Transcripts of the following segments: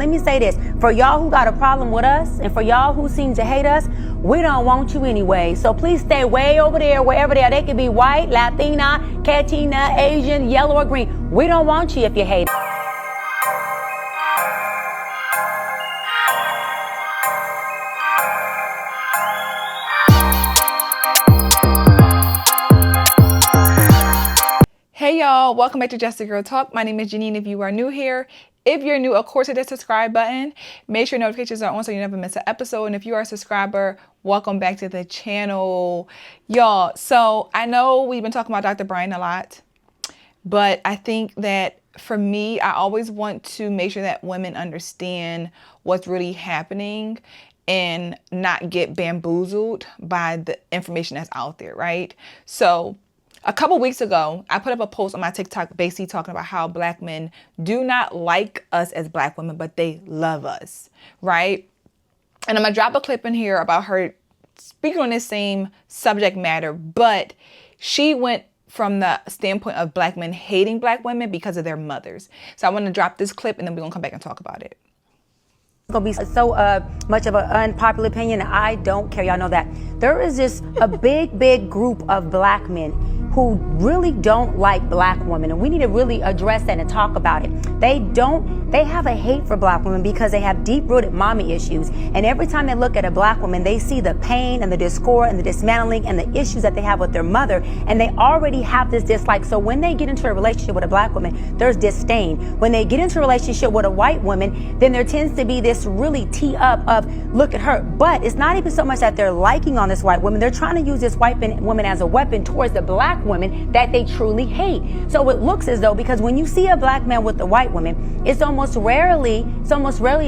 Let me say this, for y'all who got a problem with us and for y'all who seem to hate us, we don't want you anyway. So please stay way over there, wherever they are. They could be white, Latina, Catina, Asian, yellow, or green. We don't want you if you hate us. Hey y'all, welcome back to Just a Girl Talk. My name is Janine if you are new here. If you're new, of course, hit the subscribe button. Make sure notifications are on so you never miss an episode. And if you are a subscriber, welcome back to the channel. Y'all, so I know we've been talking about Dr. Brian a lot, but I think that for me, I always want to make sure that women understand what's really happening and not get bamboozled by the information that's out there, right? So a couple weeks ago, I put up a post on my TikTok basically talking about how black men do not like us as black women, but they love us, right? And I'm gonna drop a clip in here about her speaking on this same subject matter, but she went from the standpoint of black men hating black women because of their mothers. So I want to drop this clip and then we're gonna come back and talk about it. It's gonna be so much of an unpopular opinion. I don't care, y'all know that. There is just a big group of black men who really don't like black women, and we need to really address that and talk about it. They have a hate for black women because they have deep-rooted mommy issues, and every time they look at a black woman, they see the pain and the discord and the dismantling and the issues that they have with their mother, and they already have this dislike. So when they get into a relationship with a black woman, there's disdain. When they get into a relationship with a white woman, then there tends to be this really tee up of, look at her. But it's not even so much that they're liking on this white woman, they're trying to use this white woman as a weapon towards the black women that they truly hate. So it looks as though, because when you see a black man with a white woman, it's almost rarely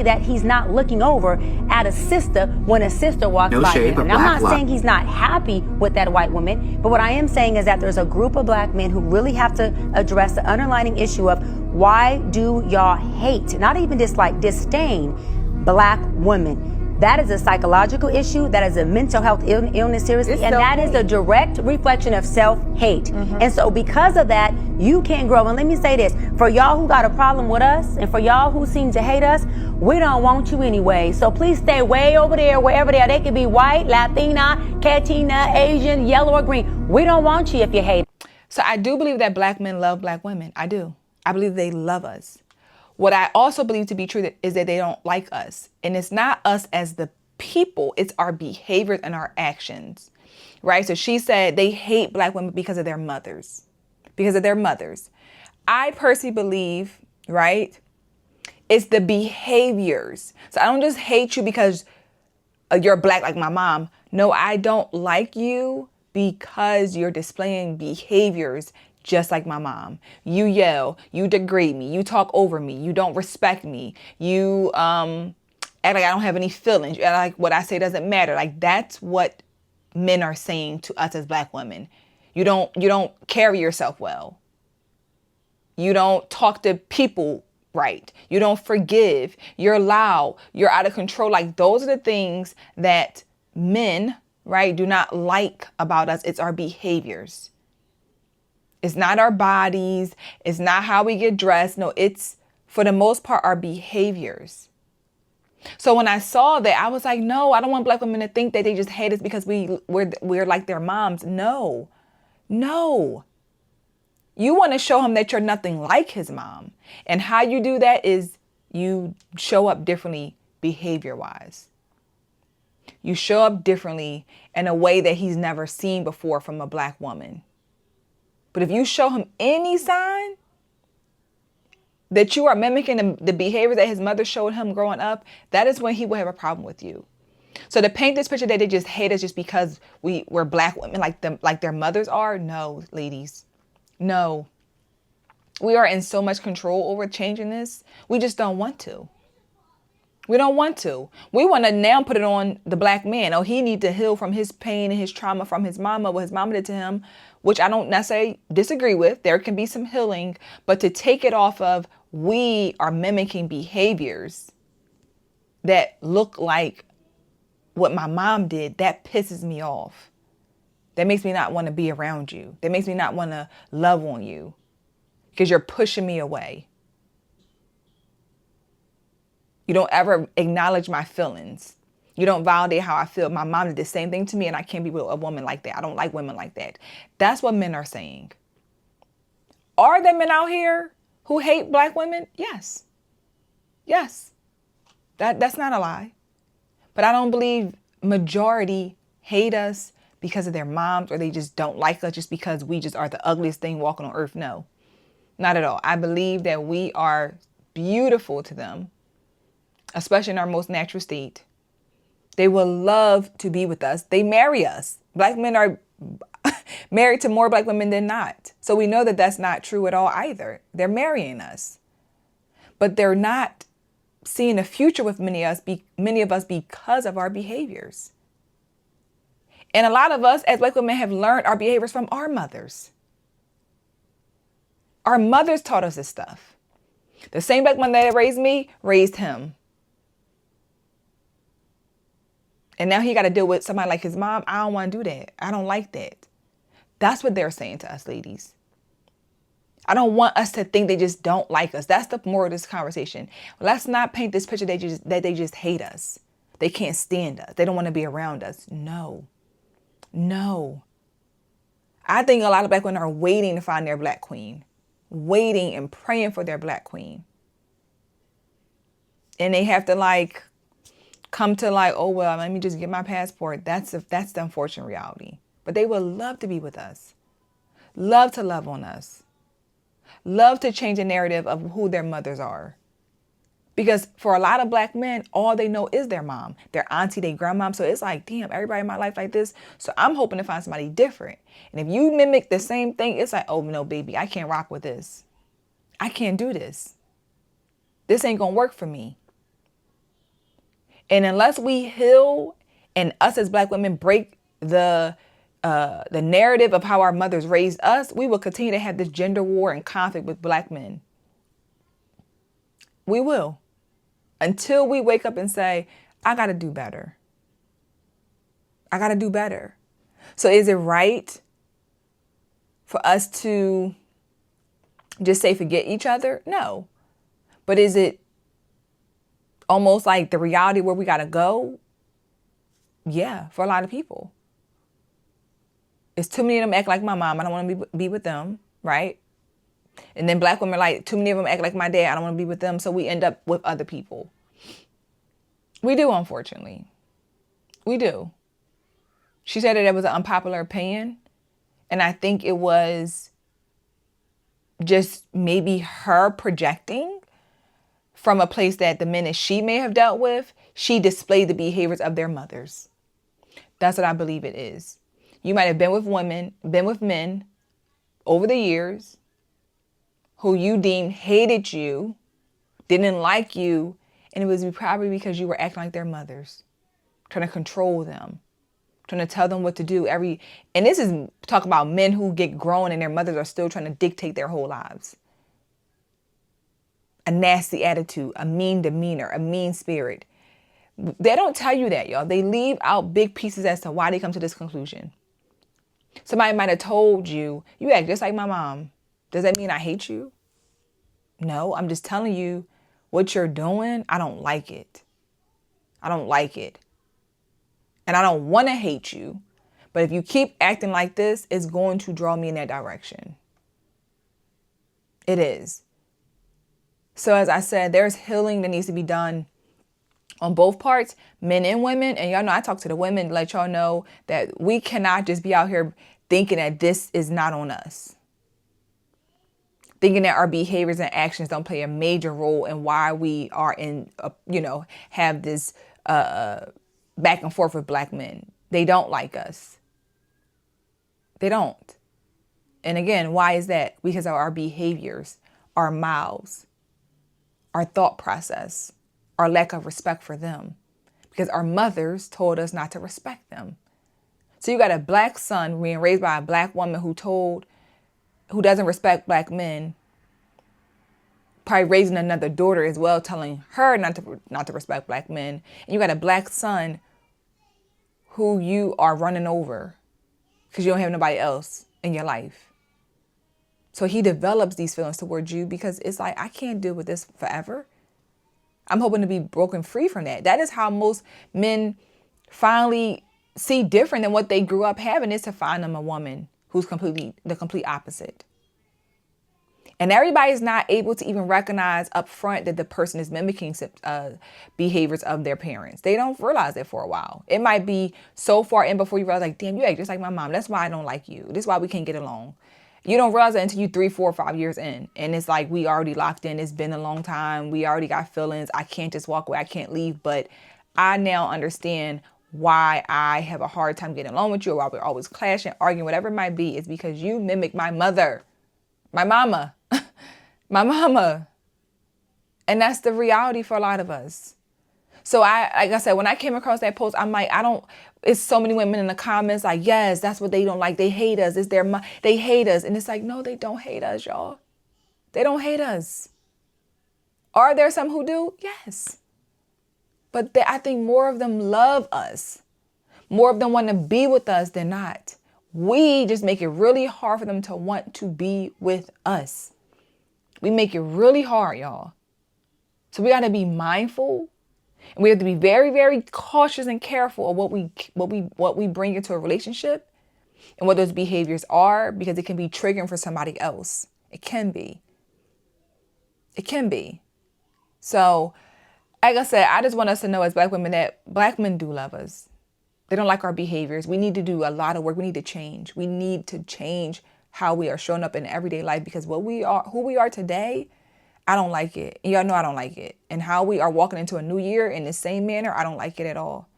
that he's not looking over at a sister when a sister walks by him. And I'm not saying he's not happy with that white woman, but what I am saying is that there's a group of black men who really have to address the underlying issue of, why do y'all hate, not even dislike, disdain black women? That is a psychological issue. That is a mental health illness, seriously. And that is a direct reflection of self-hate. And so because of that, you can't grow. And let me say this, for y'all who got a problem with us and for y'all who seem to hate us, we don't want you anyway. So please stay way over there, wherever they are. They could be white, Latina, Catina, Asian, yellow, or green. We don't want you if you hate. So I do believe that black men love black women. I do. I believe they love us. What I also believe to be true is that they don't like us. And it's not us as the people, it's our behaviors and our actions, right? So she said they hate black women because of their mothers, I personally believe, right, it's the behaviors. So I don't just hate you because you're black like my mom. No, I don't like you because you're displaying behaviors just like my mom. You yell, you degrade me, you talk over me, you don't respect me, you act like I don't have any feelings, you act like what I say doesn't matter. Like, that's what men are saying to us as black women. You don't carry yourself well. You don't talk to people right. You don't forgive. You're loud. You're out of control. Like, those are the things that men, right, do not like about us. It's our behaviors. It's not our bodies. It's not how we get dressed. No, it's, for the most part, our behaviors. So when I saw that, I was like, no, I don't want black women to think that they just hate us because we're like their moms. No. You want to show him that you're nothing like his mom. And how you do that is you show up differently behavior-wise. You show up differently in a way that he's never seen before from a black woman. But if you show him any sign that you are mimicking the behavior that his mother showed him growing up, that is when he will have a problem with you. So to paint this picture that they just hate us just because we're black women like their mothers are, no, ladies, no. We are in so much control over changing this. We just don't want to. We don't want to. We want to now put it on the black man. Oh, he needs to heal from his pain and his trauma from his mama, what his mama did to him, which I don't necessarily disagree with. There can be some healing, but to take it off of, we are mimicking behaviors that look like what my mom did, that pisses me off. That makes me not want to be around you. That makes me not want to love on you because you're pushing me away. You don't ever acknowledge my feelings. You don't validate how I feel. My mom did the same thing to me, and I can't be with a woman like that. I don't like women like that. That's what men are saying. Are there men out here who hate black women? Yes. Yes. That's not a lie. But I don't believe majority hate us because of their moms, or they just don't like us just because we just are the ugliest thing walking on earth. No, not at all. I believe that we are beautiful to them, especially in our most natural state. They will love to be with us. They marry us. Black men are married to more black women than not. So we know that that's not true at all either. They're marrying us. But they're not seeing a future with many of us because of our behaviors. And a lot of us as black women have learned our behaviors from our mothers. Our mothers taught us this stuff. The same black man that raised me raised him. And now he got to deal with somebody like his mom. I don't want to do that. I don't like that. That's what they're saying to us, ladies. I don't want us to think they just don't like us. That's the moral of this conversation. Let's not paint this picture that they just hate us. They can't stand us. They don't want to be around us. No. No. I think a lot of black women are waiting to find their black queen. Waiting and praying for their black queen. And they have to come to oh, well, let me just get my passport. That's the unfortunate reality. But they would love to be with us. Love to love on us. Love to change the narrative of who their mothers are. Because for a lot of black men, all they know is their mom, their auntie, their grandmom. So it's like, damn, everybody in my life like this. So I'm hoping to find somebody different. And if you mimic the same thing, it's like, oh, no, baby, I can't rock with this. I can't do this. This ain't going to work for me. And unless we heal and us as black women break the narrative of how our mothers raised us, we will continue to have this gender war and conflict with black men. We will. Until we wake up and say, I got to do better. I got to do better. So is it right for us to just say forget each other? No. But is it almost like the reality where we got to go? Yeah, for a lot of people. It's too many of them act like my mom. I don't want to be with them, right? And then black women are like, too many of them act like my dad. I don't want to be with them. So we end up with other people. We do, unfortunately. We do. She said that it was an unpopular opinion. And I think it was just maybe her projecting from a place that the men that she may have dealt with, she displayed the behaviors of their mothers. That's what I believe it is. You might have been with women, been with men over the years who you deemed hated you, didn't like you, and it was probably because you were acting like their mothers, trying to control them, trying to tell them what to do. And this is talk about men who get grown and their mothers are still trying to dictate their whole lives. A nasty attitude, a mean demeanor, a mean spirit. They don't tell you that, y'all. They leave out big pieces as to why they come to this conclusion. Somebody might have told you, you act just like my mom. Does that mean I hate you? No, I'm just telling you what you're doing. I don't like it. I don't like it. And I don't want to hate you. But if you keep acting like this, it's going to draw me in that direction. It is. So as I said, there's healing that needs to be done on both parts, men and women. And y'all know I talk to the women to let y'all know that we cannot just be out here thinking that this is not on us. Thinking that our behaviors and actions don't play a major role in why we are have this back and forth with black men. They don't like us. They don't. And again, why is that? Because of our behaviors, our mouths, our thought process, our lack of respect for them. Because our mothers told us not to respect them. So you got a black son being raised by a black woman who doesn't respect black men, probably raising another daughter as well, telling her not to respect black men. And you got a black son who you are running over because you don't have nobody else in your life. So he develops these feelings towards you because it's like, I can't deal with this forever. I'm hoping to be broken free from that. That is how most men finally see different than what they grew up having, is to find them a woman who's the complete opposite. And everybody's not able to even recognize up front that the person is mimicking behaviors of their parents. They don't realize it for a while. It might be so far in before you realize, like, damn, you act just like my mom. That's why I don't like you. This is why we can't get along. You don't realize that until you 3, 4, 5 years in. And it's like, we already locked in. It's been a long time. We already got feelings. I can't just walk away. I can't leave. But I now understand why I have a hard time getting along with you, or why we're always clashing, arguing, whatever it might be. Is because you mimic my mother, my mama. My mama. And that's the reality for a lot of us. So like I said, when I came across that post, I'm like, it's so many women in the comments like, yes, that's what they don't like. They hate us. They hate us. And it's like, no, they don't hate us, y'all. They don't hate us. Are there some who do? Yes. But I think more of them love us. More of them want to be with us than not. We just make it really hard for them to want to be with us. We make it really hard, y'all. So we got to be mindful, and we have to be very, very cautious and careful of what we bring into a relationship and what those behaviors are, because it can be triggering for somebody else. It can be. It can be. So, like I said, I just want us to know as Black women that Black men do love us. They don't like our behaviors. We need to do a lot of work. We need to change. We need to change how we are showing up in everyday life, because who we are today, I don't like it. And y'all know I don't like it. And how we are walking into a new year in the same manner, I don't like it at all.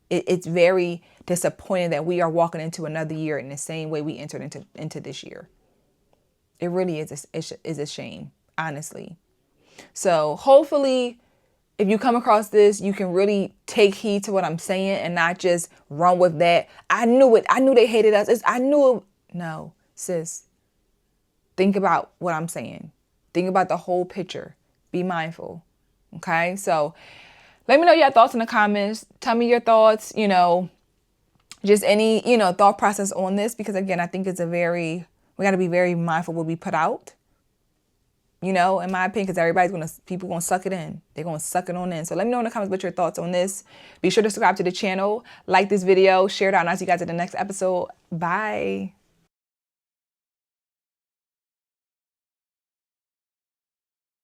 It's very disappointing that we are walking into another year in the same way we entered into this year. It really is a shame, honestly. So hopefully, if you come across this, you can really take heed to what I'm saying and not just run with that. I knew it. I knew they hated us. I knew it. No, sis. Think about what I'm saying. Think about the whole picture. Be mindful. Okay? So let me know your thoughts in the comments. Tell me your thoughts, just any, thought process on this, because again, I think we got to be very mindful what we put out. In my opinion, because people going to suck it in. They're going to suck it on in. So let me know in the comments what your thoughts on this. Be sure to subscribe to the channel, like this video, share it out, and I'll see you guys in the next episode. Bye.